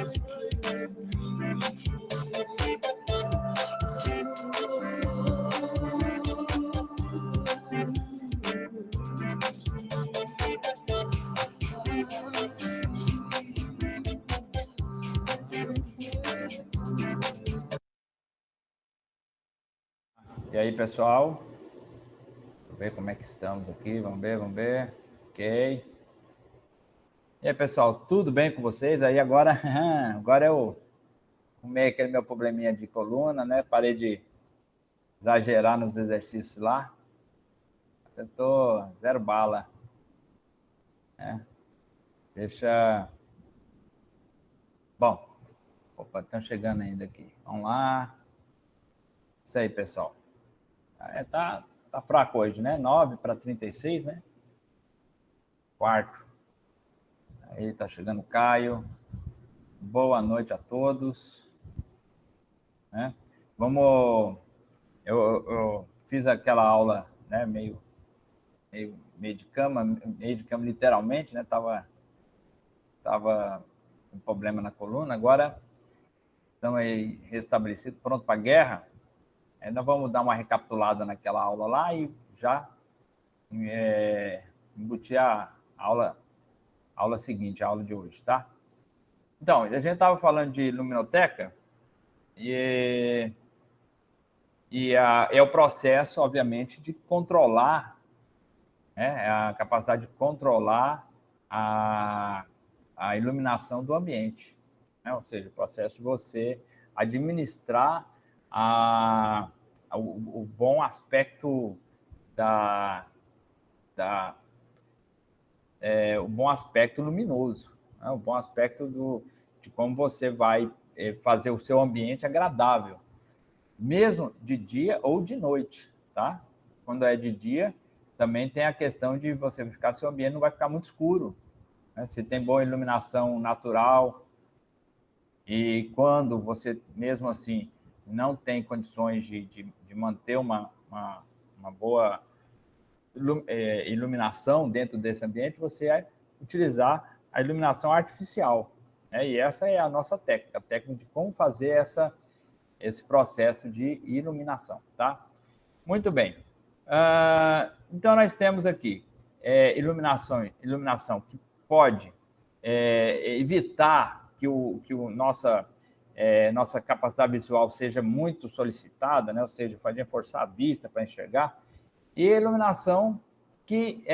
E aí, pessoal? Vamos ver como é que estamos aqui. Vamos ver. Ok. E aí, pessoal, tudo bem com vocês? Aí agora, agora eu arrumei aquele meu probleminha de coluna, né? Parei de exagerar nos exercícios lá. Eu tô zero bala, né? Deixa... Bom, opa, estão chegando ainda aqui. Vamos lá. Isso aí, pessoal. Tá fraco hoje, né? 9:36, né? Quarto. Aí tá chegando o Caio. Boa noite a todos. Né? Vamos... Eu fiz aquela aula, né? Meio de cama literalmente, né? Tava com problema na coluna. Agora estamos aí restabelecidos, pronto para a guerra. Ainda vamos dar uma recapitulada naquela aula lá e já embutir a aula seguinte, a aula de hoje, tá? Então, a gente estava falando de luminoteca e é o processo, obviamente, de controlar, né, a capacidade de controlar a iluminação do ambiente, né? Ou seja, o processo de você administrar o bom aspecto o bom aspecto luminoso, né? O bom aspecto de como você vai fazer o seu ambiente agradável, mesmo de dia ou de noite, tá? Quando é de dia, também tem a questão de você ficar, seu ambiente não vai ficar muito escuro, né? Se tem boa iluminação natural e quando você, mesmo assim, não tem condições de manter uma boa iluminação dentro desse ambiente, você vai utilizar a iluminação artificial, né? E essa é a nossa técnica, a técnica de como fazer esse processo de iluminação, tá? Muito bem. Então, nós temos aqui iluminação que pode evitar que nossa capacidade visual seja muito solicitada, né? Ou seja, fazer forçar a vista para enxergar, e a iluminação que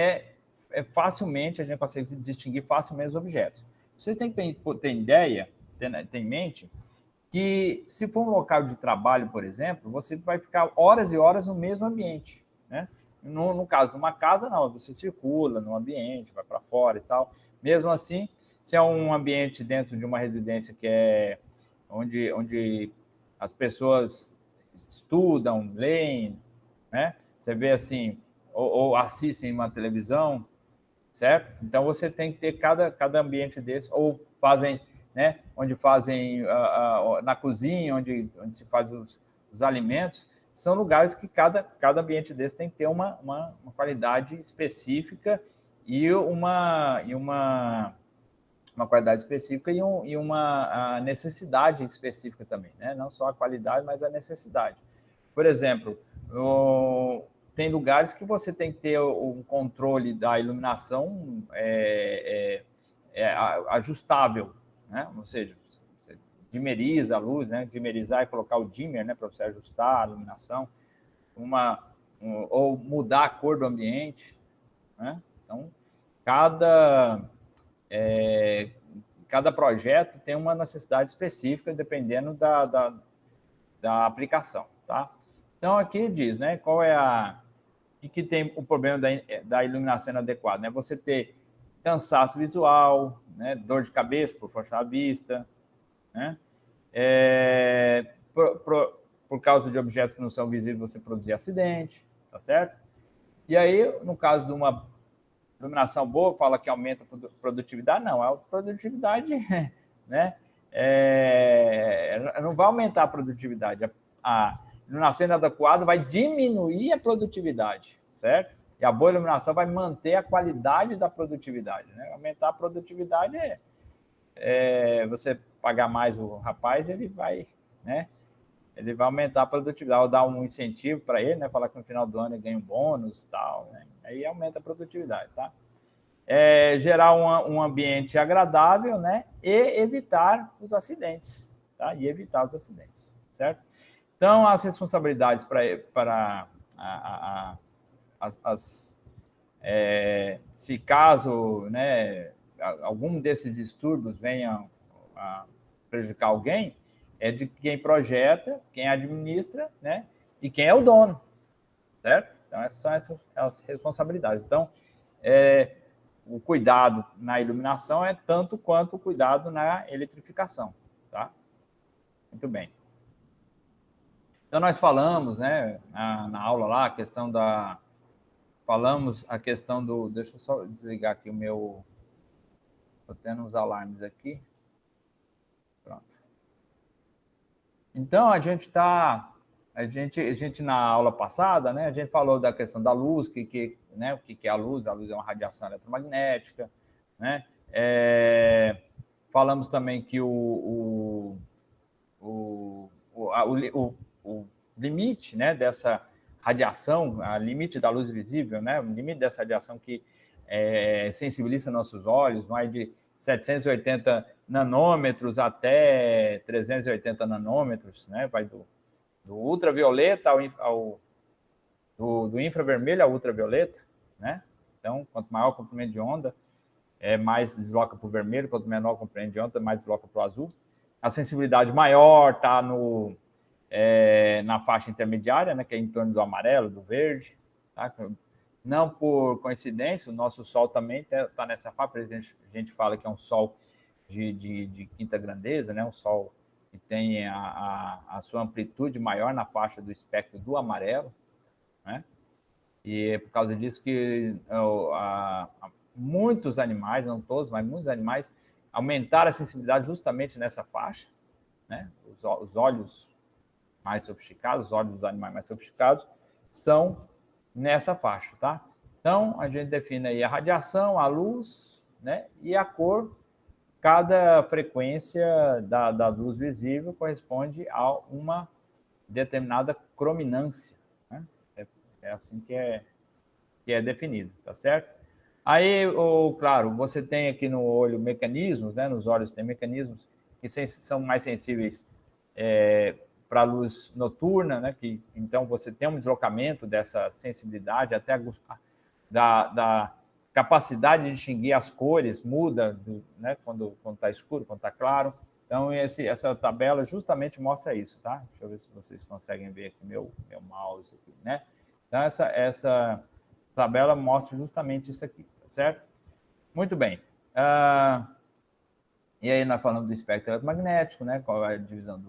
facilmente, a gente consegue distinguir facilmente os objetos. Vocês têm que ter ideia, ter em mente, que se for um local de trabalho, por exemplo, você vai ficar horas e horas no mesmo ambiente, né? No caso de uma casa, não, você circula no ambiente, vai para fora e tal. Mesmo assim, se é um ambiente dentro de uma residência que é onde as pessoas estudam, leem, né? Você vê assim, ou assistem uma televisão, certo? Então, você tem que ter cada ambiente desse, ou fazem, né, onde fazem na cozinha, onde se faz os alimentos, são lugares que cada ambiente desse tem que ter uma qualidade específica e uma qualidade específica e uma necessidade específica também, né? Não só a qualidade, mas a necessidade. Por exemplo, tem lugares que você tem que ter um controle da iluminação ajustável, né? Ou seja, você dimeriza a luz, né? Dimerizar é colocar o dimmer, né? Para você ajustar a iluminação, ou mudar a cor do ambiente, né? Então, cada projeto tem uma necessidade específica, dependendo da aplicação, tá? Então, aqui diz, né, qual é que tem o problema da iluminação inadequada, né? Você ter cansaço visual, né, dor de cabeça por forçar a vista, né? Por causa de objetos que não são visíveis, você produzir acidente, tá certo? E aí, no caso de uma iluminação boa, fala que aumenta a produtividade, não, a produtividade, né, não vai aumentar a produtividade, a iluminação inadequada vai diminuir a produtividade, certo? E a boa iluminação vai manter a qualidade da produtividade, né? Aumentar a produtividade você pagar mais o rapaz, ele vai, né? Ele vai aumentar a produtividade, ou dar um incentivo para ele, né? Falar que no final do ano ele ganha um bônus e tal, né? Aí aumenta a produtividade, tá? Gerar um ambiente agradável, né? E evitar os acidentes, tá? E evitar os acidentes, certo? Então, as responsabilidades para se caso, né, algum desses distúrbios venha a prejudicar alguém, é de quem projeta, quem administra, né, e quem é o dono, certo? Então, essas são as responsabilidades. Então, o cuidado na iluminação é tanto quanto o cuidado na eletrificação, tá? Muito bem. Então, nós falamos, né, na aula lá, a questão da... Falamos a questão do... Deixa eu só desligar aqui o meu... Estou tendo uns alarmes aqui. Pronto. Então, a gente na aula passada, né, a gente falou da questão da luz, né, o que é a luz? A luz é uma radiação eletromagnética, né? Falamos também que o limite, né, dessa radiação, a limite da luz visível, né, o limite dessa radiação que sensibiliza nossos olhos, mais de 780 nanômetros até 380 nanômetros, né, vai do ultravioleta do infravermelho ao ultravioleta, né? Então, quanto maior o comprimento de onda, mais desloca para o vermelho, quanto menor o comprimento de onda, mais desloca para o azul. A sensibilidade maior está na faixa intermediária, né, que é em torno do amarelo, do verde. Tá? Não por coincidência, o nosso Sol também está nessa faixa, a gente fala que é um Sol de quinta grandeza, né, um Sol que tem a sua amplitude maior na faixa do espectro do amarelo, né? E é por causa disso que muitos animais, não todos, mas muitos animais, aumentaram a sensibilidade justamente nessa faixa, né? Os olhos mais sofisticados, os olhos dos animais mais sofisticados, são nessa faixa, tá? Então, a gente define aí a radiação, a luz, né? E a cor. Cada frequência da luz visível corresponde a uma determinada crominância, né? É assim que é definido, tá certo? Aí, claro, você tem aqui no olho mecanismos, né? Nos olhos tem mecanismos que são mais sensíveis para a luz noturna, né? Então você tem um deslocamento dessa sensibilidade até da capacidade de distinguir as cores muda, né? Quando está escuro, quando está claro. Então, essa tabela justamente mostra isso, tá? Deixa eu ver se vocês conseguem ver aqui meu mouse aqui, né? Então, essa tabela mostra justamente isso aqui, tá certo? Muito bem. E aí nós falamos do espectro eletromagnético, né? Qual é a divisão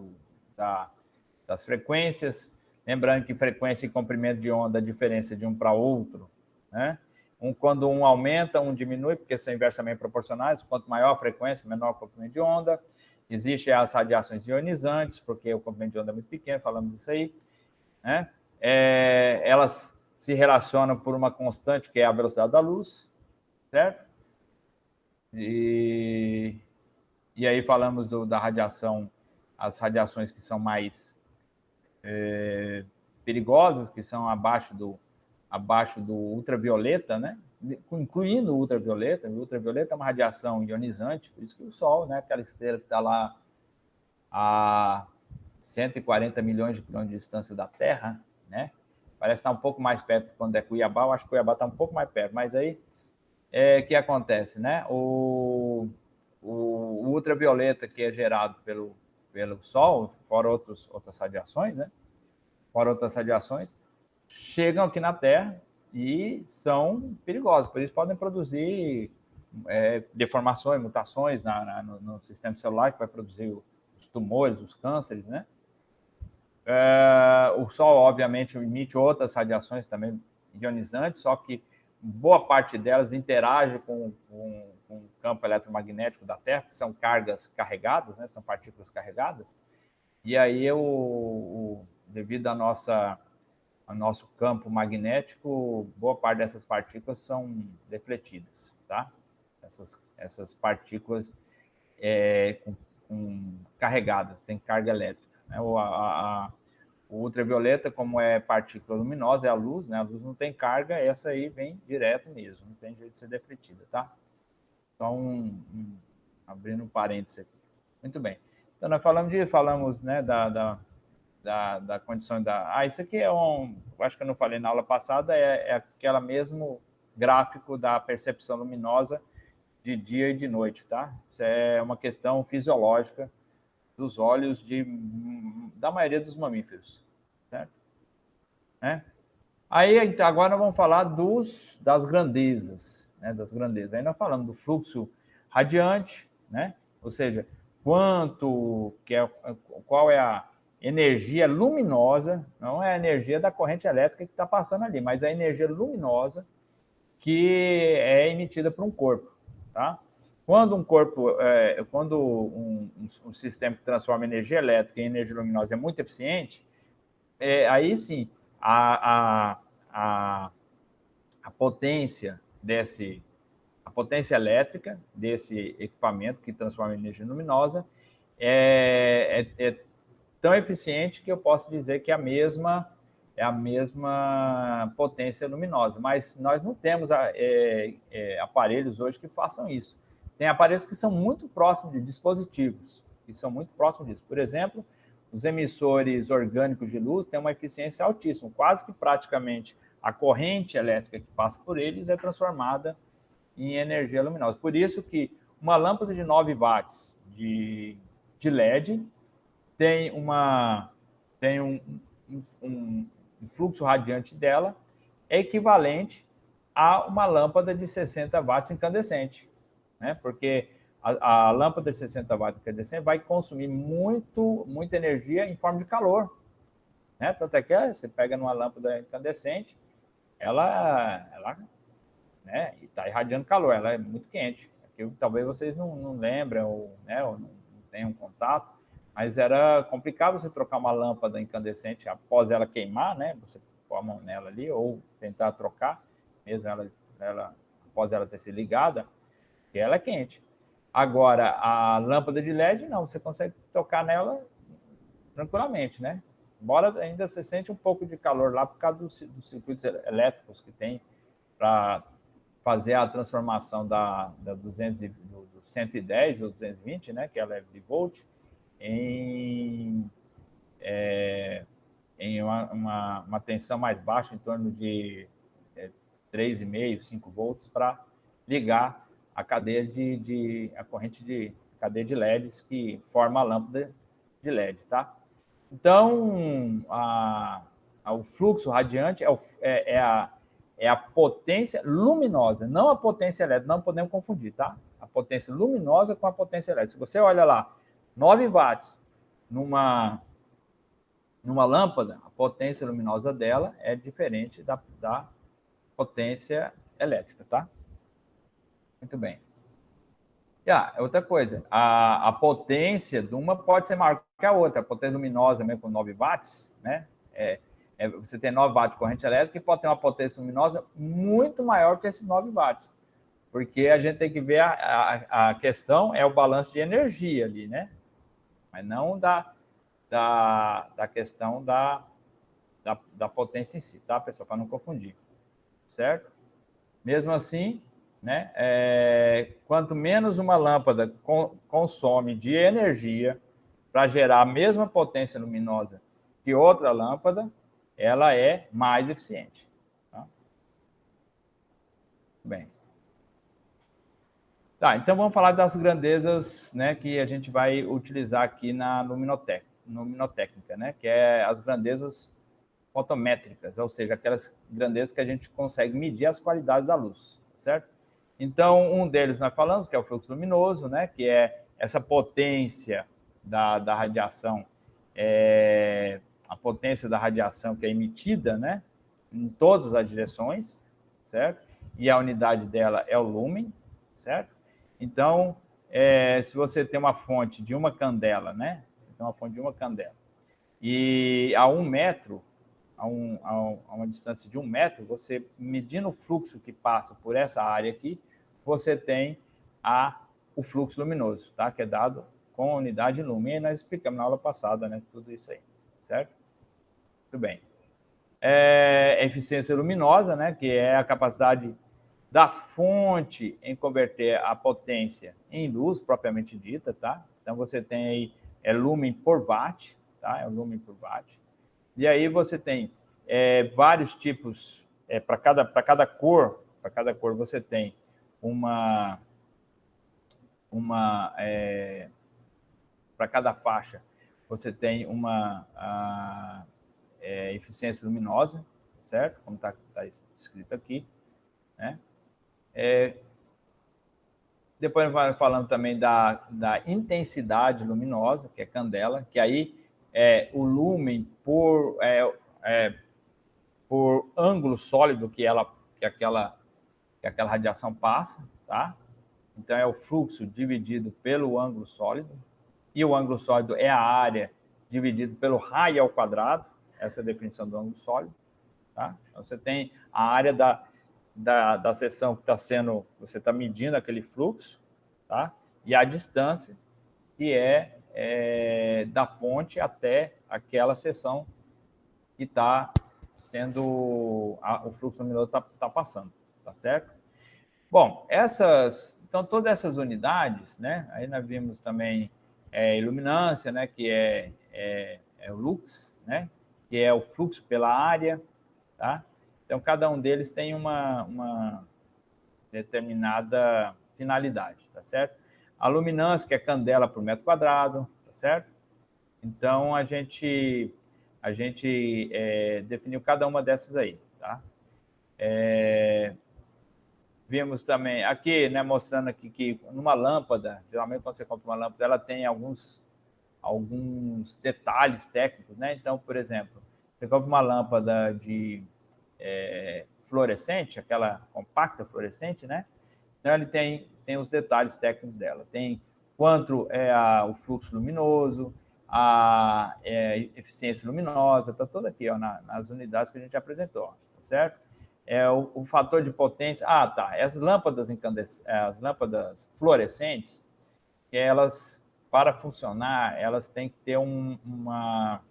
das frequências. Lembrando que frequência e comprimento de onda, a diferença de um para outro, né? Quando um aumenta, um diminui, porque são inversamente proporcionais. Quanto maior a frequência, menor o comprimento de onda. Existem as radiações ionizantes, porque o comprimento de onda é muito pequeno, falamos disso aí, né? Elas se relacionam por uma constante, que é a velocidade da luz, certo? E aí falamos da radiação, as radiações que são mais perigosas, que são abaixo do ultravioleta, né? Incluindo o ultravioleta. O ultravioleta é uma radiação ionizante, por isso que o Sol, né? Aquela estrela que está lá a 140 milhões de quilômetros de distância da Terra, né? Parece estar um pouco mais perto quando é Cuiabá, eu acho que Cuiabá está um pouco mais perto, mas aí que acontece, né? O ultravioleta que é gerado pelo Sol, fora outras radiações, né? Fora outras radiações, chegam aqui na Terra e são perigosas, por isso podem produzir deformações, mutações no sistema celular, que vai produzir os tumores, os cânceres, né? O Sol, obviamente, emite outras radiações também ionizantes, só que boa parte delas interage com o campo eletromagnético da Terra, que são cargas carregadas, né? São partículas carregadas, e aí, devido ao nosso campo magnético, boa parte dessas partículas são defletidas, tá? Essas partículas carregadas, tem carga elétrica. Né? O ultravioleta, como é partícula luminosa, é a luz, né? A luz não tem carga, essa aí vem direto mesmo, não tem jeito de ser defletida, tá? Então, abrindo um parênteses aqui. Muito bem. Então, nós falamos né, da condição da... isso aqui acho que eu não falei na aula passada, é aquela mesmo gráfico da percepção luminosa de dia e de noite, tá? Isso é uma questão fisiológica dos olhos da maioria dos mamíferos, certo? Né? Aí, agora nós vamos falar das grandezas, né? Das grandezas. Aí nós falamos do fluxo radiante, né? Ou seja, qual é a energia luminosa, não é a energia da corrente elétrica que está passando ali, mas a energia luminosa que é emitida por um corpo, tá? Quando um sistema que transforma energia elétrica em energia luminosa é muito eficiente, aí sim a potência a potência elétrica desse equipamento que transforma energia luminosa é tão eficiente que eu posso dizer que é a mesma potência luminosa, mas nós não temos aparelhos hoje que façam isso. Tem aparelhos que são muito próximos de dispositivos, que são muito próximos disso. Por exemplo, os emissores orgânicos de luz têm uma eficiência altíssima, quase que praticamente a corrente elétrica que passa por eles é transformada em energia luminosa. Por isso que uma lâmpada de 9 watts de LED tem um fluxo radiante dela equivalente a uma lâmpada de 60 watts incandescente, né? Porque a lâmpada de 60 watts incandescente vai consumir muita energia em forma de calor, né? Tanto é que você pega numa lâmpada incandescente, ela né, está irradiando calor, ela é muito quente. Aqui, talvez vocês não lembrem ou não tenham contato, mas era complicado você trocar uma lâmpada incandescente após ela queimar, né? Você pôr a mão nela ali ou tentar trocar, mesmo após ela ter sido ligada, porque ela é quente. Agora, a lâmpada de LED, não, você consegue tocar nela tranquilamente, né? Embora ainda você sente um pouco de calor lá por causa dos circuitos elétricos que tem para fazer a transformação do 110 ou 220, né, que é a volt, em uma tensão mais baixa, em torno de 3,5, 5 volts, para ligar a cadeia a corrente de cadeia de LEDs que forma a lâmpada de LED, tá? Então, o fluxo radiante é a potência luminosa, não a potência elétrica, não podemos confundir, tá? A potência luminosa com a potência elétrica. Se você olha lá, 9 watts numa lâmpada, a potência luminosa dela é diferente da potência elétrica, tá? Muito bem. Outra coisa, a potência de uma pode ser maior que a outra. A potência luminosa, mesmo com 9 watts, né? Você tem 9 watts de corrente elétrica e pode ter uma potência luminosa muito maior que esses 9 watts. Porque a gente tem que ver a questão é o balanço de energia ali, né? Mas não da questão da potência em si, tá, pessoal? Para não confundir, certo? Mesmo assim, né? Quanto menos uma lâmpada consome de energia para gerar a mesma potência luminosa que outra lâmpada, ela é mais eficiente. Tá? Bem. Tá, então vamos falar das grandezas, né, que a gente vai utilizar aqui na luminotécnica, né, que é as grandezas fotométricas, ou seja, aquelas grandezas que a gente consegue medir as qualidades da luz, certo? Então, um deles nós falamos, que é o fluxo luminoso, né, que é essa potência da radiação, a potência da radiação que é emitida, né, em todas as direções, certo? E a unidade dela é o lúmen, certo? Então, se você tem uma fonte de uma candela, né, você tem uma fonte de uma candela, e a 1 metro, a uma distância de 1 metro, você medindo o fluxo que passa por essa área aqui, você tem a o fluxo luminoso, tá? Que é dado com a unidade lumen, e nós explicamos na aula passada, né? Tudo isso aí, certo? Muito bem. A eficiência luminosa, né? Que é a capacidade da fonte em converter a potência em luz, propriamente dita, tá? Então, você tem aí, lumen por watt, tá? É o lumen por watt. E aí você tem vários tipos, para cada cor você tem para cada faixa, você tem uma eficiência luminosa, certo? Como está escrito aqui, né? Depois vai falando também da intensidade luminosa, que é candela, que aí é o lumen por ângulo sólido que aquela radiação passa, tá? Então, é o fluxo dividido pelo ângulo sólido, e o ângulo sólido é a área dividido pelo raio ao quadrado, essa é a definição do ângulo sólido, tá? Então, você tem a área da seção que está sendo, você está medindo aquele fluxo, tá? E a distância, que é da fonte até aquela seção que está sendo, o fluxo luminoso está passando, tá certo? Bom, então todas essas unidades, né? Aí nós vimos também iluminância, né? Que é o lux, né? Que é o fluxo pela área, tá? Então cada um deles tem uma determinada finalidade, tá certo? A luminância, que é candela por metro quadrado, tá certo? Então a gente definiu cada uma dessas aí, tá? Vimos também aqui, né, mostrando aqui que numa lâmpada, geralmente quando você compra uma lâmpada, ela tem alguns detalhes técnicos, né? Então, por exemplo, você compra uma lâmpada de fluorescente, aquela compacta fluorescente, né? Então, ele tem os detalhes técnicos dela. Tem quanto é o fluxo luminoso, a eficiência luminosa, está tudo aqui, ó, nas unidades que a gente apresentou, tá certo? O fator de potência. Ah, tá. As lâmpadas fluorescentes, elas, para funcionar, elas têm que ter uma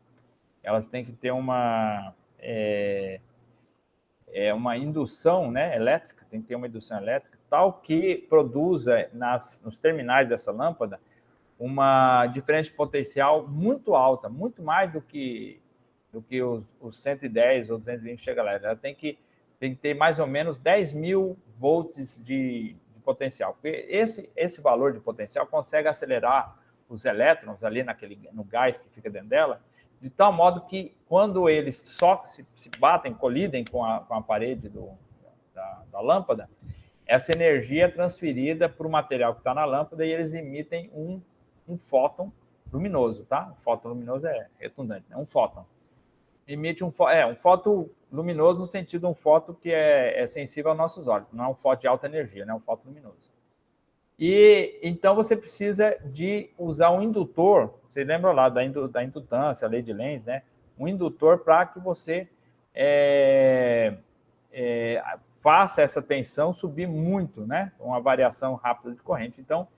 indução, né, elétrica, tem que ter uma indução elétrica, tal que produza nos terminais dessa lâmpada uma diferença de potencial muito alta, muito mais do que os 110 ou 220 chega lá. Ela tem que ter mais ou menos 10.000 volts de potencial. Porque esse valor de potencial consegue acelerar os elétrons ali no gás que fica dentro dela, de tal modo que quando eles só se batem, colidem com a parede da lâmpada, essa energia é transferida para o material que está na lâmpada e eles emitem um fóton luminoso, tá? O fóton luminoso é redundante, né? Um fóton. Emite um fóton luminoso no sentido de um fóton que é sensível aos nossos olhos, não é um fóton de alta energia, né? É um fóton luminoso. E então você precisa de usar um indutor, você lembra lá da indutância, a lei de Lenz, né? Um indutor para que você faça essa tensão subir muito, né? Uma variação rápida de corrente. Então,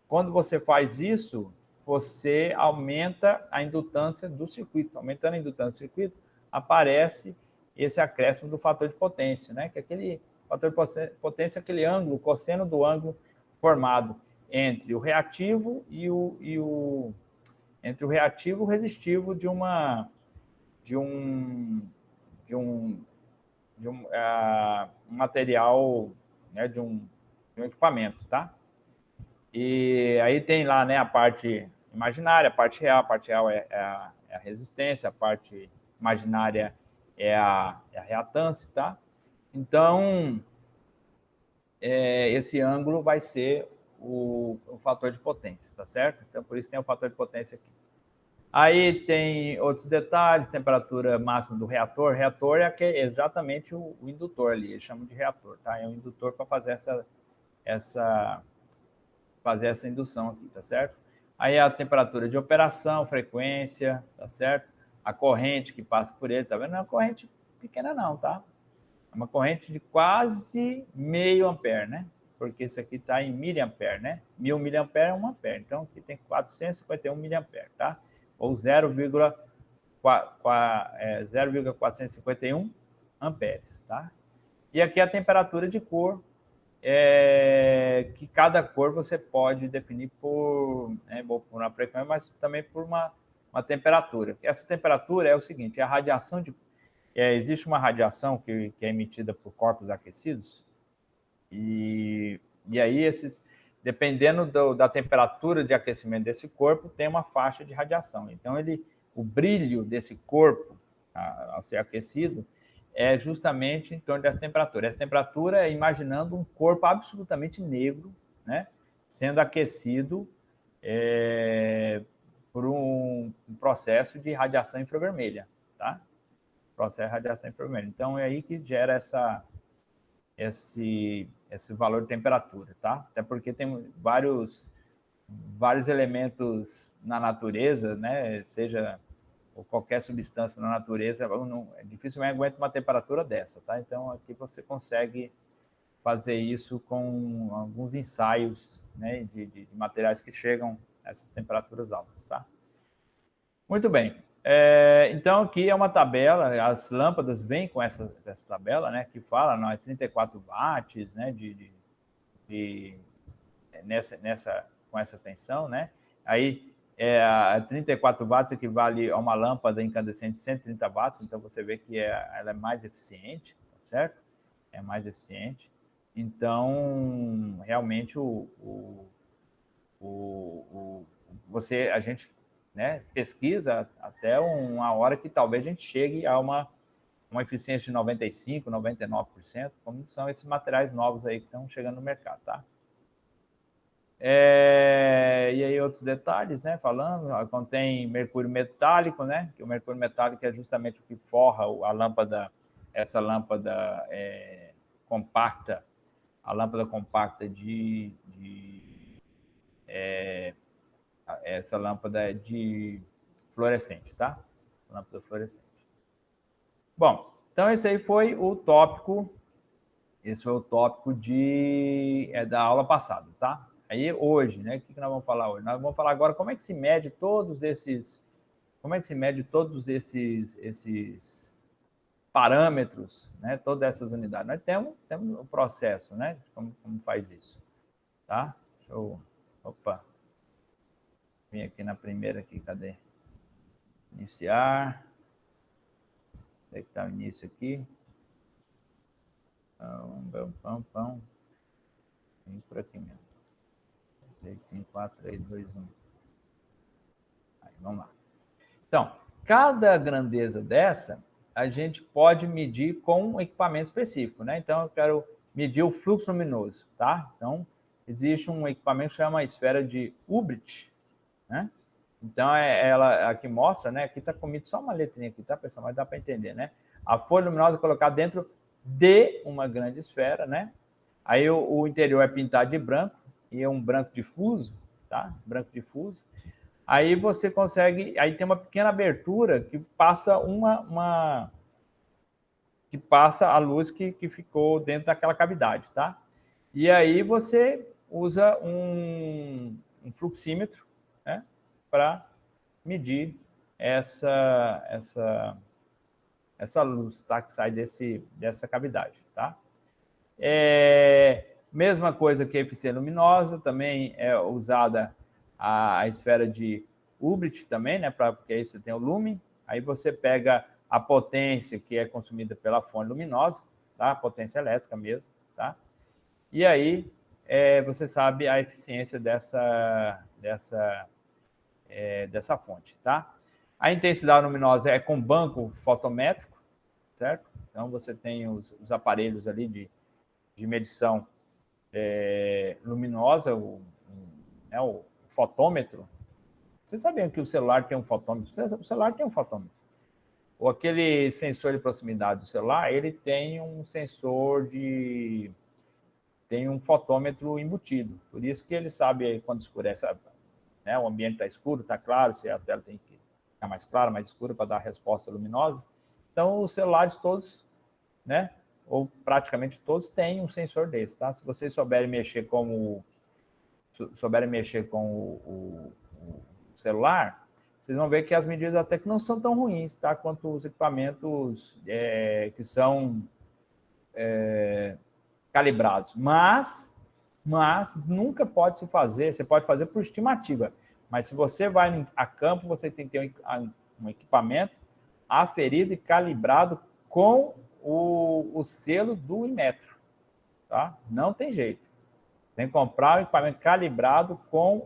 quando você faz isso, você aumenta a indutância do circuito. Aumentando a indutância do circuito, aparece esse acréscimo do fator de potência, né? Que aquele fator de potência é aquele ângulo, cosseno do ângulo formado entre o reativo entre o reativo e o resistivo de um material, né, de um equipamento, tá? E aí tem lá, né, a parte imaginária, a parte real. A parte real é a resistência, a parte imaginária é a reatância, tá? Então, esse ângulo vai ser o fator de potência, tá certo? Então, por isso tem o fator de potência aqui. Aí tem outros detalhes, temperatura máxima do reator. Reator é exatamente o indutor ali, eles chamam de reator, tá? É um indutor para fazer essa indução aqui, tá certo? Aí a temperatura de operação, frequência, tá certo? A corrente que passa por ele, tá vendo? Não é uma corrente pequena não, tá? É uma corrente de quase meio ampere, né? porque isso aqui está em miliampere, né? 1000 miliampere é 1 ampere, então aqui tem 451 miliampere, tá? Ou 0,451 amperes, tá? E aqui a temperatura de cor, que cada cor você pode definir por uma frequência, mas também por uma temperatura. Essa temperatura é o seguinte, a radiação existe uma radiação que é emitida por corpos aquecidos, e aí dependendo da temperatura de aquecimento desse corpo, tem uma faixa de radiação. Então, o brilho desse corpo, ao ser aquecido, é justamente em torno dessa temperatura. Essa temperatura é imaginando um corpo absolutamente negro, né, sendo aquecido por um processo de radiação infravermelha, tá? Processo de radiação infravermelha. Então, é aí que gera esse valor de temperatura, tá? Até porque tem vários elementos na natureza, né? Seja ou qualquer substância na natureza, dificilmente aguenta uma temperatura dessa, tá? Então, aqui você consegue fazer isso com alguns ensaios, né, de materiais que chegam a essas temperaturas altas, tá? Muito bem. Então, aqui é uma tabela, as lâmpadas vêm com essa tabela, né, que fala, não, é 34 watts, né, com essa tensão, né? Aí, 34 watts equivale a uma lâmpada incandescente de 130 watts, então você vê que ela é mais eficiente, tá certo? É mais eficiente. Então, realmente, a gente, né, pesquisa até uma hora que talvez a gente chegue a uma eficiência de 95%, 99%, como são esses materiais novos aí que estão chegando no mercado, tá? E aí outros detalhes, né, falando, contém mercúrio metálico, né, que o mercúrio metálico é justamente o que forra a lâmpada, essa lâmpada compacta, a lâmpada compacta essa lâmpada de fluorescente, tá? Lâmpada fluorescente. Bom, então esse aí foi o tópico, da aula passada, tá? Aí hoje, né, o que nós vamos falar hoje? Nós vamos falar agora como é que se mede todos esses parâmetros, né, todas essas unidades. Nós temos um processo, né, como faz isso, tá? Opa. Vim aqui na primeira aqui, cadê? Iniciar. Onde é que está o início aqui? Vem por aqui mesmo. 3, 5, 4, 3, 2, 1. Aí, vamos lá. Então, cada grandeza dessa, a gente pode medir com um equipamento específico, né? Então, eu quero medir o fluxo luminoso, tá? Então, existe um equipamento que chama esfera de Hubbert, né? Então, ela aqui mostra, né? Aqui está comido só uma letrinha aqui, tá, pessoal? Mas dá para entender, né? A folha luminosa é colocada dentro de uma grande esfera, né? Aí o interior é pintado de branco, e é um branco difuso, tá? Branco difuso. Aí você consegue, aí tem uma pequena abertura que passa que passa a luz que ficou dentro daquela cavidade, tá? E aí você usa um fluxímetro, né, para medir essa luz, tá, que sai dessa cavidade, tá? Mesma coisa que a eficiência luminosa, também é usada a esfera de Hubbert também, né, porque aí você tem o lumen, aí você pega a potência que é consumida pela fonte luminosa, tá? A potência elétrica mesmo, tá? E aí você sabe a eficiência dessa fonte, tá? A intensidade luminosa é com banco fotométrico, certo? Então você tem os aparelhos ali de medição luminosa, o fotômetro. Vocês sabiam que o celular tem um fotômetro? O celular tem um fotômetro. Ou aquele sensor de proximidade do celular, ele tem um sensor tem um fotômetro embutido. Por isso que ele sabe quando escurece, né, o ambiente está escuro, está claro, se a tela tem que ficar mais clara, mais escura para dar a resposta luminosa. Então, os celulares todos, né, ou praticamente todos têm um sensor desse, tá? Se vocês souberem mexer com o celular, vocês vão ver que as medidas até que não são tão ruins, tá? Quanto os equipamentos que são calibrados. Mas nunca pode se fazer, você pode fazer por estimativa, mas se você vai a campo, você tem que ter um equipamento aferido e calibrado com o selo do Inmetro, tá? Não tem jeito. Tem que comprar um equipamento calibrado com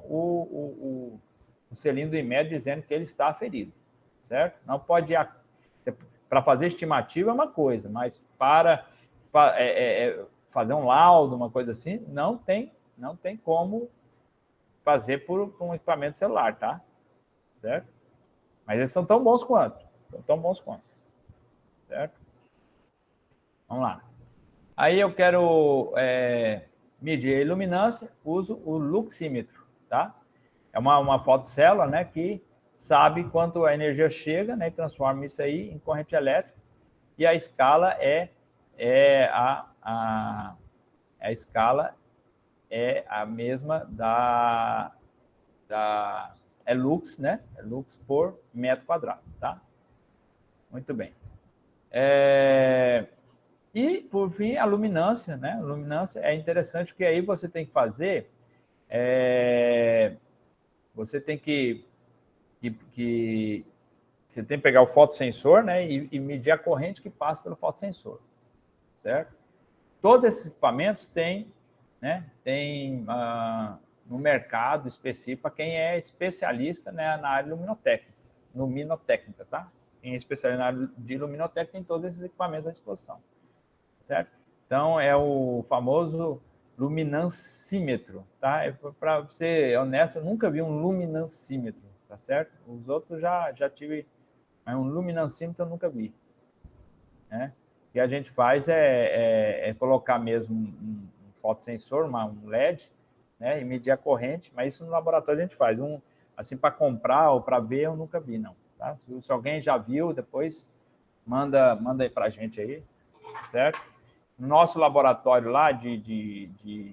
o selinho do Inmetro dizendo que ele está aferido, certo? Não pode ir para fazer estimativa é uma coisa, mas para fazer um laudo, uma coisa assim, não tem como fazer por um equipamento celular, tá? Certo? Mas eles são tão bons quanto. Certo? Vamos lá. Aí eu quero medir a iluminância, uso o luxímetro, tá? É uma fotocélula, né, que sabe quanto a energia chega, né, e transforma isso aí em corrente elétrica, e a escala a escala é a mesma é lux, né? É lux por metro quadrado, tá? Muito bem. E, por fim, a luminância, né? A luminância é interessante porque aí você tem que fazer... você tem que você tem que pegar o fotossensor, né? E medir a corrente que passa pelo fotossensor, certo? Todos esses equipamentos têm, né? Tem no mercado específico para quem é especialista, né, na área luminotécnica, tá? Quem é especialista na área de luminotécnica tem todos esses equipamentos à disposição, certo? Então, é o famoso luminancímetro, tá? Para ser honesto, eu nunca vi um luminancímetro, tá certo? Os outros já tive, mas um luminancímetro eu nunca vi, né? O que a gente faz é colocar mesmo um fotossensor, um LED, né, e medir a corrente, mas isso no laboratório a gente faz. Assim, para comprar ou para ver, eu nunca vi, não. Tá? Se alguém já viu, depois manda aí para a gente aí, certo? No nosso laboratório lá de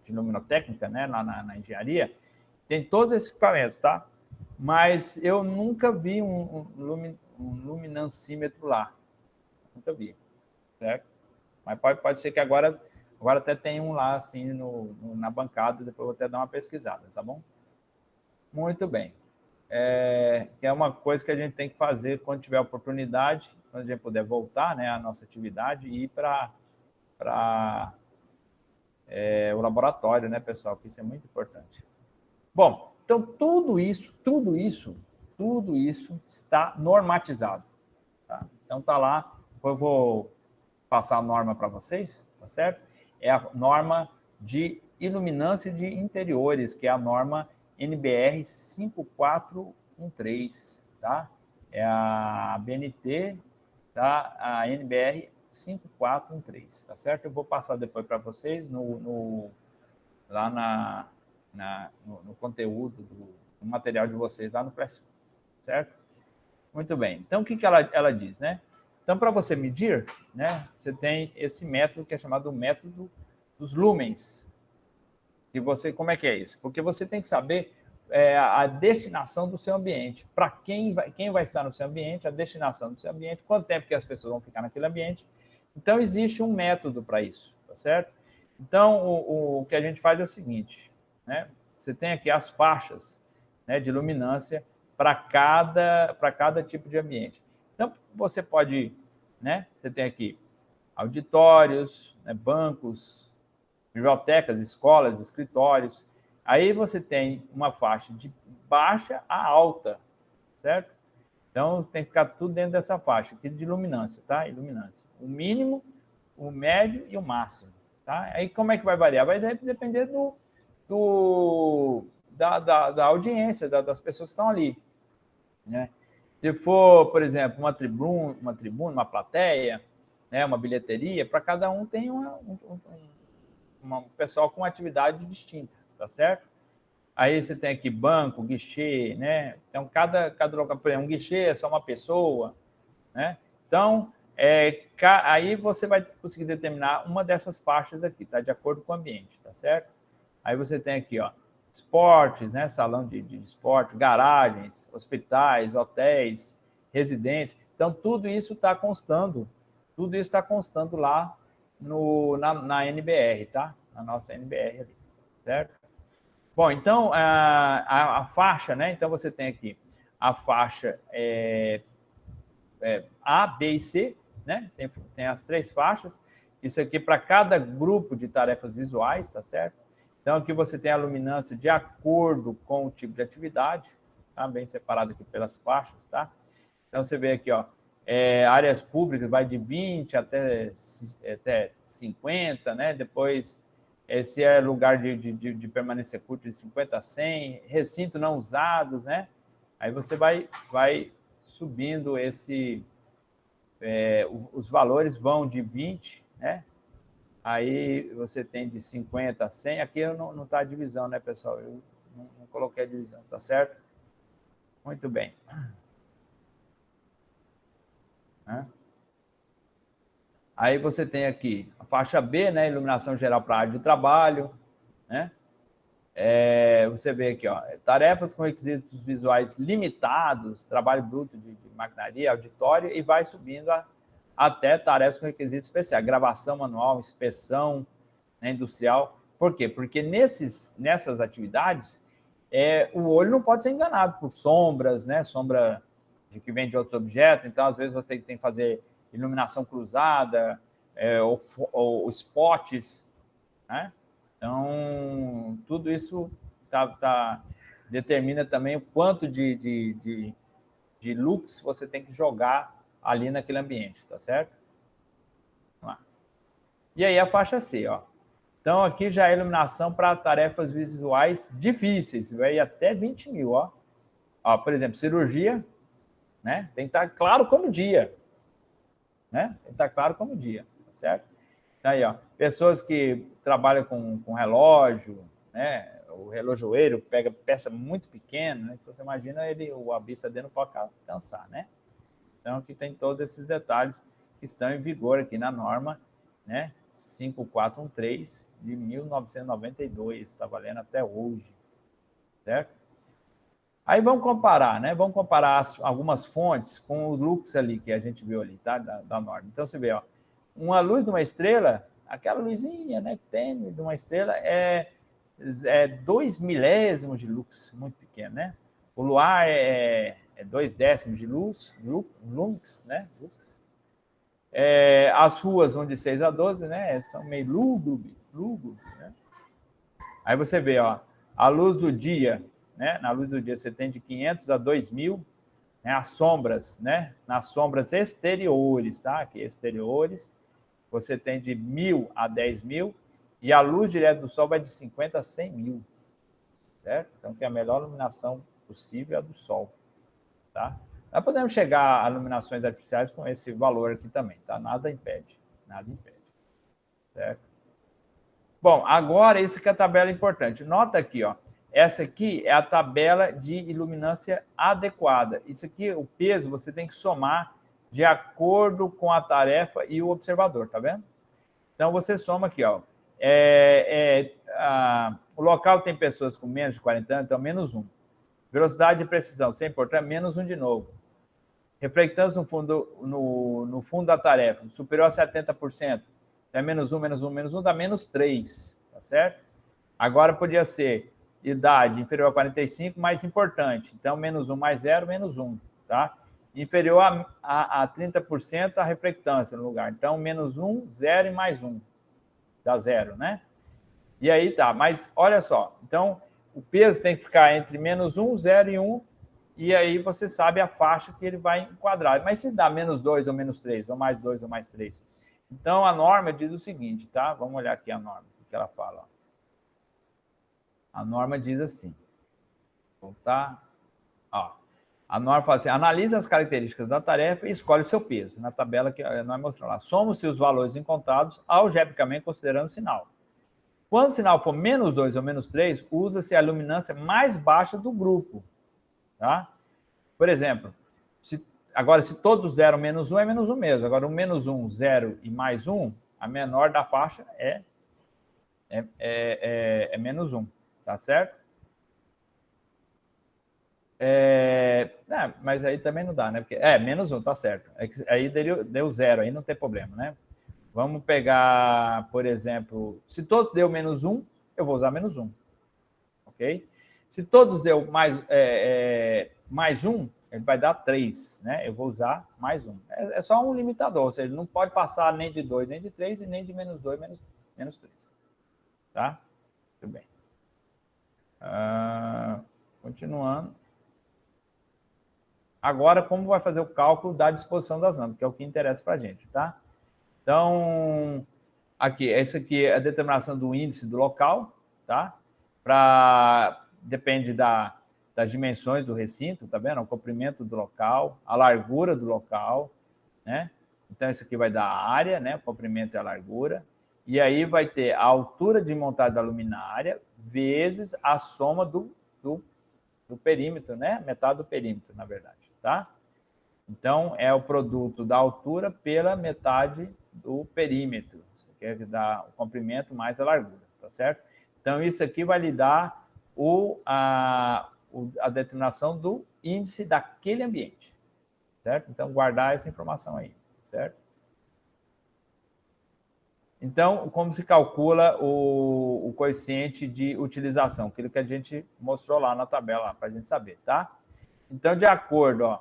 luminotécnica, né, lá na engenharia, tem todos esses equipamentos, tá? Mas eu nunca vi um luminancímetro lá. Nunca vi, certo? Mas pode ser que agora até tem um lá, assim, na bancada, depois eu vou até dar uma pesquisada, tá bom? Muito bem. É uma coisa que a gente tem que fazer quando tiver oportunidade, quando a gente puder voltar, né, à nossa atividade e ir para o laboratório, né, pessoal? Que isso é muito importante. Bom, então tudo isso está normatizado, tá? Então tá lá, eu vou passar a norma para vocês, tá certo? É a norma de iluminância de interiores, que é a norma NBR 5413, tá? É a BNT, tá? A NBR 5413, tá certo? Eu vou passar depois para vocês lá no conteúdo do material de vocês lá no Classroom, certo? Muito bem. Então, o que ela diz, né? Então, para você medir, né, você tem esse método que é chamado método dos lumens. E como é que é isso? Porque você tem que saber a destinação do seu ambiente. Para quem vai estar no seu ambiente, a destinação do seu ambiente, quanto tempo que as pessoas vão ficar naquele ambiente. Então, existe um método para isso, tá certo? Então, o que a gente faz é o seguinte, né? Você tem aqui as faixas, né, de luminância para cada tipo de ambiente. Então, você pode, né? Você tem aqui auditórios, né, bancos, bibliotecas, escolas, escritórios. Aí você tem uma faixa de baixa a alta, certo? Então, tem que ficar tudo dentro dessa faixa aqui de iluminância, tá? Iluminância. O mínimo, o médio e o máximo, tá? Aí, como é que vai variar? Vai depender da audiência, das pessoas que estão ali, né? Se for, por exemplo, uma tribuna, uma plateia, né, uma bilheteria, para cada um tem um pessoal com uma atividade distinta, tá certo? Aí você tem aqui banco, guichê, né? Então, cada local, por exemplo, um guichê é só uma pessoa, né? Então, aí você vai conseguir determinar uma dessas faixas aqui, tá? De acordo com o ambiente, tá certo? Aí você tem aqui, ó, esportes, né? Salão de esporte, garagens, hospitais, hotéis, residências. Então, tudo isso está constando lá na NBR, tá? Na nossa NBR ali, certo? Bom, então, a faixa, né? Então, você tem aqui a faixa A, B e C, né? Tem as 3 faixas. Isso aqui para cada grupo de tarefas visuais, tá certo? Então, aqui você tem a luminância de acordo com o tipo de atividade, tá? Bem separado aqui pelas faixas, tá? Então, você vê aqui, ó, áreas públicas vai de 20 até 50, né? Depois, se é lugar de permanência curta, de 50 a 100, recinto não usados, né? Aí você vai subindo os valores vão de 20, né? Aí você tem de 50 a 100. Aqui não está a divisão, né, pessoal? Eu não coloquei a divisão, tá certo? Muito bem. Aí você tem aqui a faixa B, né? Iluminação geral para a área de trabalho, né? Você vê aqui, ó, tarefas com requisitos visuais limitados, trabalho bruto de maquinaria, auditório, e vai subindo até tarefas com requisitos especiais, gravação manual, inspeção, né, industrial. Por quê? Porque nessas atividades, o olho não pode ser enganado por sombras, né? Sombra que vem de outros objetos. Então, às vezes, você tem que fazer iluminação cruzada, ou spots, né? Então, tudo isso determina também o quanto de lux você tem que jogar ali naquele ambiente, tá certo? Vamos lá. E aí a faixa C, ó. Então, aqui já é iluminação para tarefas visuais difíceis, vai até 20 mil, ó. Por exemplo, cirurgia, né? Tem que estar claro como dia, né? Tem que estar claro como dia, tá certo? Aí, ó, pessoas que trabalham com relógio, né? O relojoeiro pega peça muito pequena, né? Então você imagina a vista dele não pode alcançar, né? Então aqui tem todos esses detalhes que estão em vigor aqui na norma, né? 5413 de 1992, está valendo até hoje, certo? Aí vamos comparar, né? Vamos comparar algumas fontes com o lux ali que a gente viu ali, tá? Da norma. Então você vê, ó, uma luz de uma estrela, aquela luzinha, né, que tem de uma estrela é 2 milésimos de lux, muito pequeno, né? O luar é 2 décimos de lux, né? Lux. As ruas vão de 6 a 12, né? São meio lúgubre, né? Aí você vê, ó, a luz do dia, né? Na luz do dia você tem de 500 a 2000, né? As sombras, né? Nas sombras exteriores, tá? Aqui exteriores, você tem de 1.000 a 10.000, e a luz direta do sol vai de 50 a 100 mil, certo? Então, que é a melhor iluminação possível é a do sol, tá? Nós podemos chegar a iluminações artificiais com esse valor aqui também, tá? Nada impede, certo? Bom, agora, isso que é a tabela importante. Nota aqui, ó, essa aqui é a tabela de iluminância adequada. Isso aqui, o peso, você tem que somar de acordo com a tarefa e o observador, tá vendo? Então, você soma aqui, ó. O local tem pessoas com menos de 40 anos, então menos 1. Velocidade de precisão, isso é importante, menos 1 de novo. Reflectância no fundo da tarefa, superior a 70%, é menos 1, menos 1, menos 1, dá menos 3, tá certo? Agora podia ser idade inferior a 45, mais importante. Então, menos 1 mais 0, menos 1, tá? Inferior a 30% a reflectância no lugar. Então, menos 1, 0 e mais 1. Dá 0, né? E aí tá, mas olha só. Então, o peso tem que ficar entre menos 1, 0 e 1, e aí você sabe a faixa que ele vai enquadrar. Mas se dá menos 2 ou menos 3, ou mais 2 ou mais 3. Então, a norma diz o seguinte, tá? Vamos olhar aqui a norma, o que ela fala. A norma diz assim. Voltar. Ó. A norma fala assim, analisa as características da tarefa e escolhe o seu peso. Na tabela que nós mostramos lá. Soma-se os valores encontrados algebricamente considerando o sinal. Quando o sinal for menos 2 ou menos 3, usa-se a luminância mais baixa do grupo. Tá? Por exemplo, se Agora, se todos deram menos 1, é menos 1 mesmo. Agora, o menos 1, 0 e mais 1, a menor da faixa é menos 1, tá certo? Mas aí também não dá, né? Porque, menos 1, tá certo. Aí deu 0, aí não tem problema, né? Vamos pegar, por exemplo, se todos deu menos 1, eu vou usar menos 1, ok? Se todos deu mais 1, ele vai dar 3, né? Eu vou usar mais 1. É só um limitador, ou seja, não pode passar nem de 2, nem de 3, e nem de menos 2, menos 3. Tá? Tudo bem. Continuando. Agora, como vai fazer o cálculo da disposição das lâmpadas, que é o que interessa para a gente, tá? Então, aqui, essa aqui é a determinação do índice do local, tá? Depende das dimensões do recinto, tá vendo? O comprimento do local, a largura do local, né? Então, isso aqui vai dar a área, né? O comprimento e a largura. E aí vai ter a altura de montagem da luminária vezes a soma do perímetro, né? Metade do perímetro, na verdade, tá? Então, é o produto da altura pela metade do perímetro, que é dar o comprimento mais a largura, tá certo? Então, isso aqui vai lhe dar a determinação do índice daquele ambiente, certo? Então, guardar essa informação aí, certo? Então, como se calcula o coeficiente de utilização? Aquilo que a gente mostrou lá na tabela, para a gente saber, tá? Então, de acordo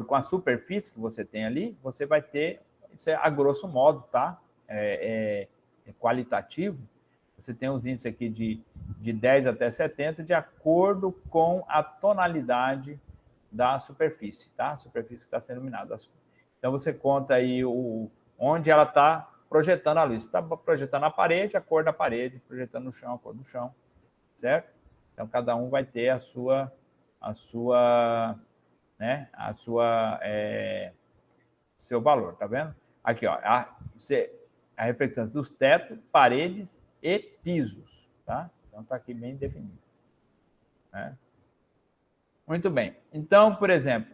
com a superfície que você tem ali, você vai ter, isso é a grosso modo, tá? É qualitativo. Você tem os índices aqui de 10 até 70, de acordo com a tonalidade da superfície, tá? A superfície que está sendo iluminada. Então, você conta aí onde ela está projetando a luz. Está projetando a parede, a cor da parede, projetando no chão, a cor do chão, certo? Então, cada um vai ter seu valor, tá vendo? Aqui, ó, a reflectância dos tetos, paredes e pisos, tá? Então, está aqui bem definido, né? Muito bem. Então, por exemplo,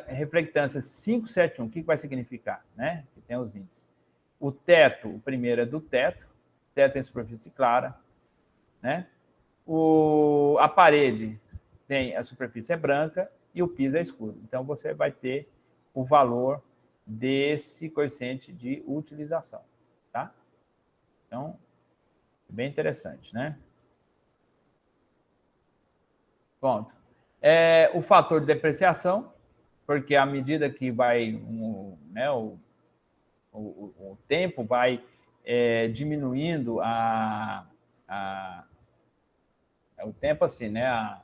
reflectância 571, o que vai significar, né? Que tem os índices. O teto, o primeiro é do teto, teto tem superfície clara, né? A parede tem a superfície é branca e o piso é escuro. Então, você vai ter o valor desse coeficiente de utilização, tá? Então, bem interessante, né? Ponto. O fator de depreciação, porque à medida que vai o tempo vai diminuindo o tempo assim, né?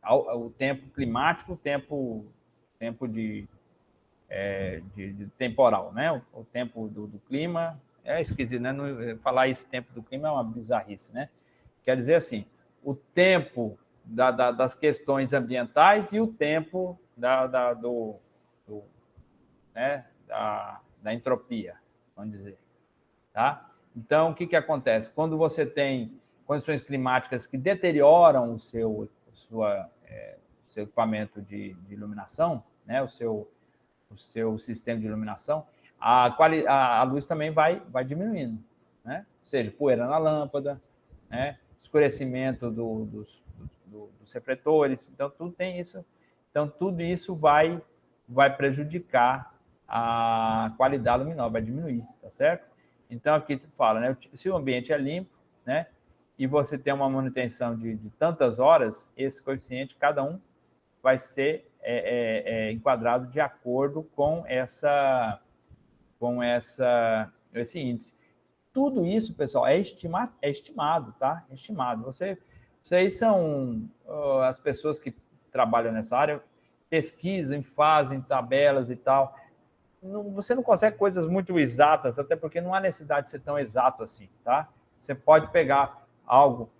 O tempo climático, o tempo de temporal, né? O tempo do clima. É esquisito, né? Falar esse tempo do clima é uma bizarrice, né? Quer dizer assim, o tempo das questões ambientais e o tempo da entropia, vamos dizer, tá? Então, o que acontece? Quando você tem condições climáticas que deterioram o seu equipamento de iluminação, né? o seu sistema de iluminação, a luz também vai diminuindo, né? Ou seja, poeira na lâmpada, né? Escurecimento dos refletores. Então, tudo tem isso. Então, tudo isso vai prejudicar a qualidade luminosa, vai diminuir, tá certo? Então, aqui tu fala, né? Se o ambiente é limpo, né? E você tem uma manutenção de tantas horas, esse coeficiente, cada um vai ser enquadrado de acordo com esse índice. Tudo isso, pessoal, é estimado, tá? É estimado. Vocês são as pessoas que trabalham nessa área, pesquisam, fazem tabelas e tal. Você não consegue coisas muito exatas, até porque não há necessidade de ser tão exato assim, tá? Você pode pegar algo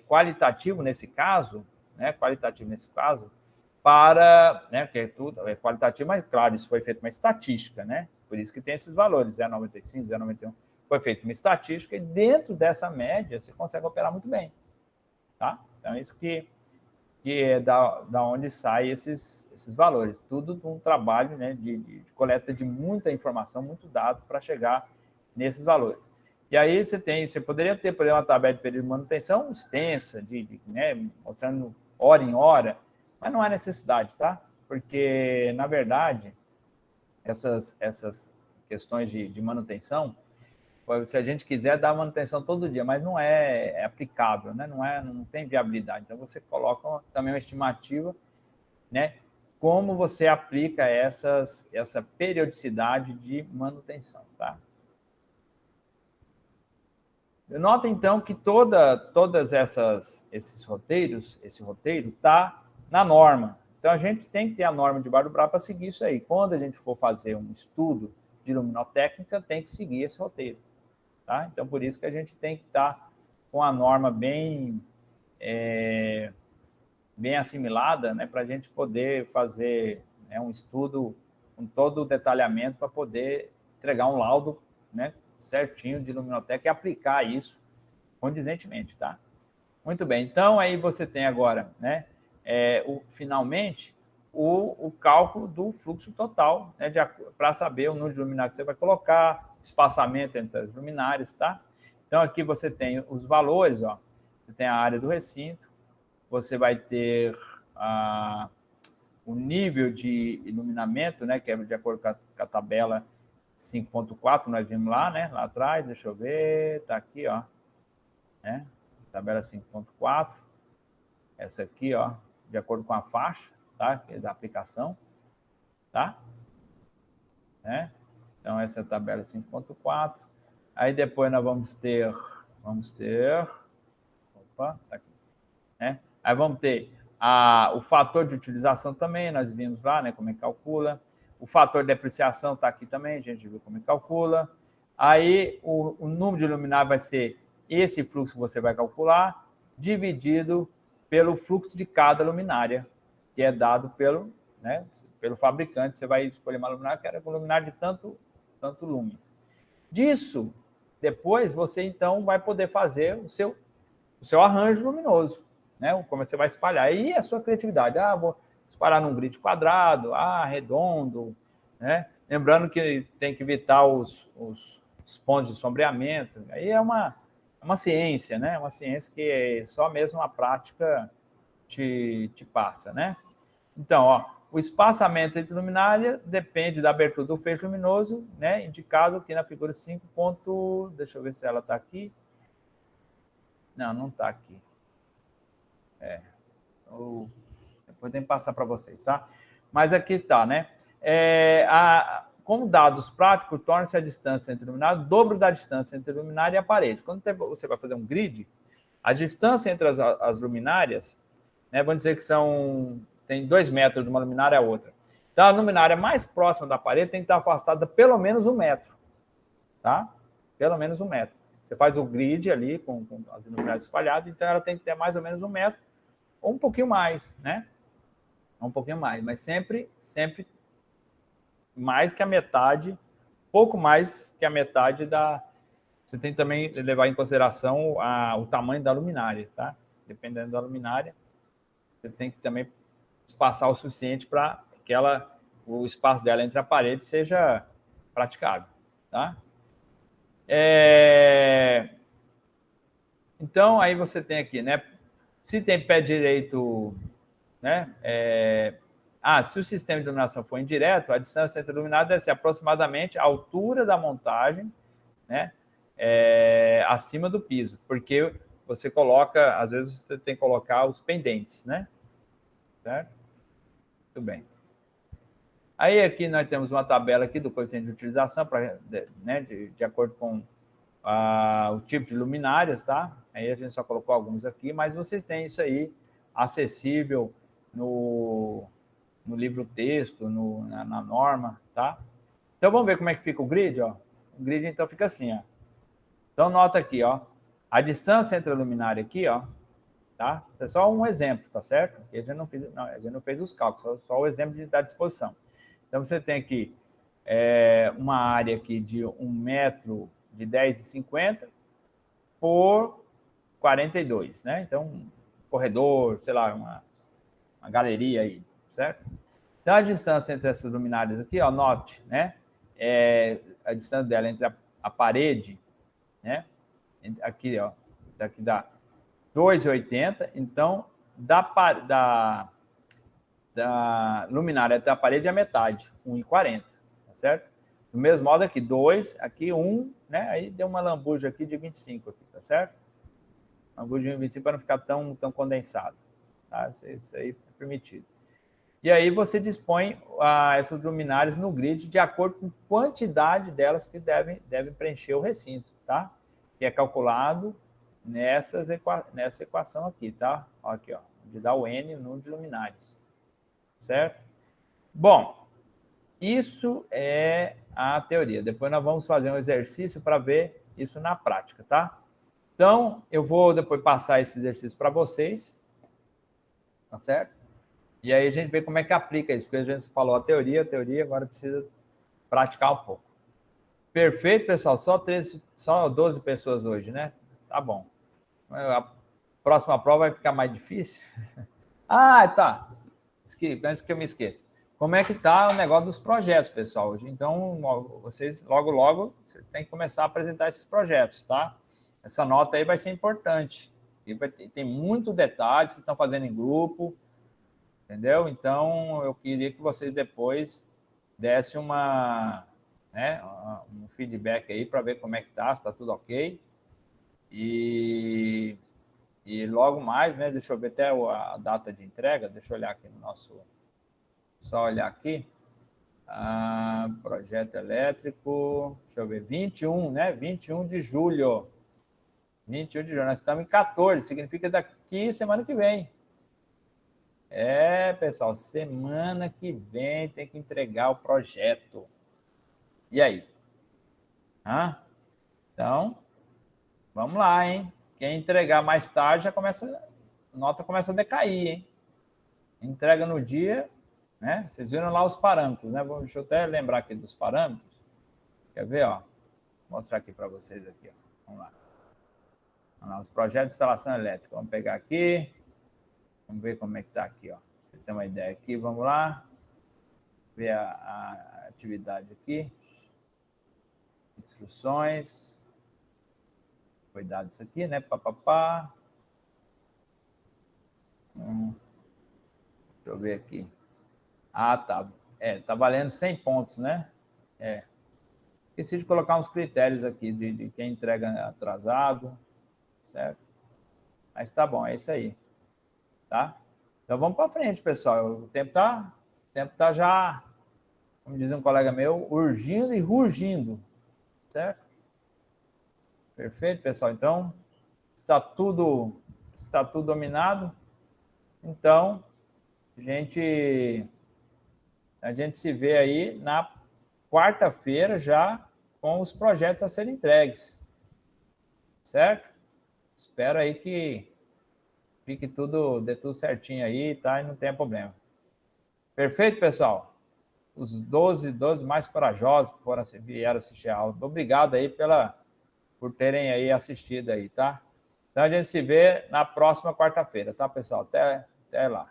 qualitativo nesse caso, né? Qualitativo nesse caso, para, né? Que tudo é qualitativo, mas claro, isso foi feito uma estatística, né? Por isso que tem esses valores, 0,95, 0,91. Foi feita uma estatística e dentro dessa média você consegue operar muito bem, tá? Então, isso que que é da onde saem esses valores. Tudo um trabalho, né, de coleta de muita informação, muito dado para chegar nesses valores. E aí você poderia ter, por exemplo, uma tabela de período de manutenção extensa, né, mostrando hora em hora, mas não há necessidade, tá? Porque, na verdade, essas questões de manutenção, se a gente quiser dar manutenção todo dia, mas não é aplicável, né? Não tem viabilidade. Então, você coloca também uma estimativa, né? Como você aplica essa periodicidade de manutenção, tá? Nota, então, que todas esses roteiros, esse roteiro está na norma. Então, a gente tem que ter a norma de Bar do Brás para seguir isso aí. Quando a gente for fazer um estudo de luminotécnica, tem que seguir esse roteiro. Tá? Então, por isso que a gente tem que estar com a norma bem assimilada, né, para a gente poder fazer, né, um estudo com todo o detalhamento para poder entregar um laudo, né, certinho de luminoteca e aplicar isso condizentemente. Tá? Muito bem. Então, aí você tem agora, né, finalmente, o cálculo do fluxo total, né, para saber o número de luminárias que você vai colocar, espaçamento entre as luminárias, tá? Então, aqui você tem os valores, ó. Você tem a área do recinto, você vai ter o nível de iluminamento, né, que é de acordo com a tabela 5.4, nós vimos lá, né, lá atrás, deixa eu ver, tá aqui, ó, né, tabela 5.4, essa aqui, ó, de acordo com a faixa, tá, que é da aplicação, tá? Né? Então, essa é a tabela 5.4. Aí depois nós vamos ter, opa, tá aqui, né? Aí vamos ter o fator de utilização também, nós vimos lá, né, como é que calcula. O fator de depreciação está aqui também, a gente viu como é que calcula. Aí o número de luminária vai ser esse fluxo que você vai calcular, dividido pelo fluxo de cada luminária, que é dado pelo fabricante. Você vai escolher uma luminária que era com luminária de tanto lumens. Disso, depois você então vai poder fazer o seu arranjo luminoso, né? Como você vai espalhar. Aí é a sua criatividade. Vou espalhar num grid quadrado, redondo, né? Lembrando que tem que evitar os pontos de sombreamento. Aí é uma ciência, né? Uma ciência que só mesmo a prática te passa, né? Então, ó, o espaçamento entre luminária depende da abertura do feixe luminoso, né? Indicado aqui na figura 5. Deixa eu ver se ela está aqui. Não está aqui. Depois tem que passar para vocês, tá? Mas aqui está, né? Como dados práticos, torna-se a distância entre luminária o dobro da distância entre luminária e a parede. Quando você vai fazer um grid, a distância entre as luminárias, né, vamos dizer que tem 2 metros de uma luminária a outra. Então, a luminária mais próxima da parede tem que estar afastada pelo menos 1 metro. Tá? Pelo menos 1 metro. Você faz o grid ali com as luminárias espalhadas, então ela tem que ter mais ou menos 1 metro, ou um pouquinho mais, né? Um pouquinho mais, mas sempre mais que a metade, pouco mais que a metade da... Você tem também que levar em consideração o tamanho da luminária, tá? Dependendo da luminária, você tem que também espaçar o suficiente para que o espaço dela entre a parede seja praticável, tá? Então, aí você tem aqui, né? Se tem pé direito, né? Se o sistema de iluminação for indireto, a distância entre iluminado deve ser aproximadamente a altura da montagem, né? Acima do piso, porque você coloca, às vezes você tem que colocar os pendentes, né? Certo? Muito bem. Aí aqui nós temos uma tabela aqui do coeficiente de utilização, né, de acordo com o tipo de luminárias, tá? Aí a gente só colocou alguns aqui, mas vocês têm isso aí acessível no livro-texto, na norma, tá? Então vamos ver como é que fica o grid, ó. O grid então fica assim, ó. Então nota aqui, ó, a distância entre a luminária aqui, ó, tá? Isso é só um exemplo, tá certo? A gente não fez os cálculos, só o exemplo da disposição. Então você tem aqui uma área aqui de 1 metro de 10,50 por 42, né? Então, um corredor, sei lá, uma galeria aí, certo? Então, a distância entre essas luminárias aqui, ó, note, né? A distância dela entre a parede, né? Aqui, ó, daqui dá 2,80. Então, da luminária até a parede é a metade, 1,40, tá certo? Do mesmo modo aqui, 2, aqui 1, né? Aí deu uma lambuja aqui de 25, aqui, tá certo? Lambuja de 25 para não ficar tão condensado, tá? Isso aí é permitido. E aí você dispõe essas luminárias no grid de acordo com a quantidade delas que devem preencher o recinto, tá? Que é calculado nessa equação aqui, tá? Aqui, ó, onde dá o N, o número de luminárias, certo? Bom, isso é a teoria. Depois nós vamos fazer um exercício para ver isso na prática, tá? Então, eu vou depois passar esse exercício para vocês, tá certo? E aí a gente vê como é que aplica isso, porque a gente falou a teoria, agora precisa praticar um pouco. Perfeito, pessoal? Só 12 pessoas hoje, né? Tá bom. A próxima prova vai ficar mais difícil. Ah, tá. Antes que eu me esqueça. Como é que tá o negócio dos projetos, pessoal? Então, vocês logo você tem que começar a apresentar esses projetos, tá? Essa nota aí vai ser importante. E tem muito detalhe, vocês estão fazendo em grupo, entendeu? Então, eu queria que vocês depois dessem um feedback aí para ver como é que tá, se está tudo ok. E logo mais, né? Deixa eu ver até a data de entrega, deixa eu olhar aqui no nosso... Só olhar aqui. Projeto elétrico, deixa eu ver, 21, né? 21 de julho. 21 de julho, nós estamos em 14, significa daqui semana que vem. Pessoal, semana que vem tem que entregar o projeto. E aí? Então, vamos lá, hein? Quem entregar mais tarde, a nota começa a decair, hein? Entrega no dia, né? Vocês viram lá os parâmetros, né? Deixa eu até lembrar aqui dos parâmetros. Quer ver, ó? Vou mostrar aqui para vocês aqui, ó. Vamos lá. Os projetos de instalação elétrica. Vamos pegar aqui. Vamos ver como é que está aqui, ó. Você tem uma ideia aqui, vamos lá. Ver a atividade aqui. Instruções. Cuidado disso aqui, né? Papapá. Deixa eu ver aqui. Tá. Tá valendo 100 pontos, né? Esqueci de colocar uns critérios aqui de quem entrega atrasado, certo? Mas tá bom, é isso aí, tá? Então vamos para frente, pessoal. O tempo tá já, como diz um colega meu, urgindo e rugindo, certo? Perfeito, pessoal. Então, está tudo dominado. Então, a gente se vê aí na quarta-feira já com os projetos a serem entregues, certo? Espero aí que dê tudo certinho aí, tá? E não tenha problema. Perfeito, pessoal? Os 12 mais corajosos que vieram assistir a aula. Obrigado aí por terem aí assistido aí, tá? Então a gente se vê na próxima quarta-feira, tá, pessoal? Até lá.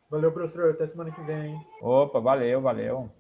Valeu, professor. Até semana que vem. Opa, valeu.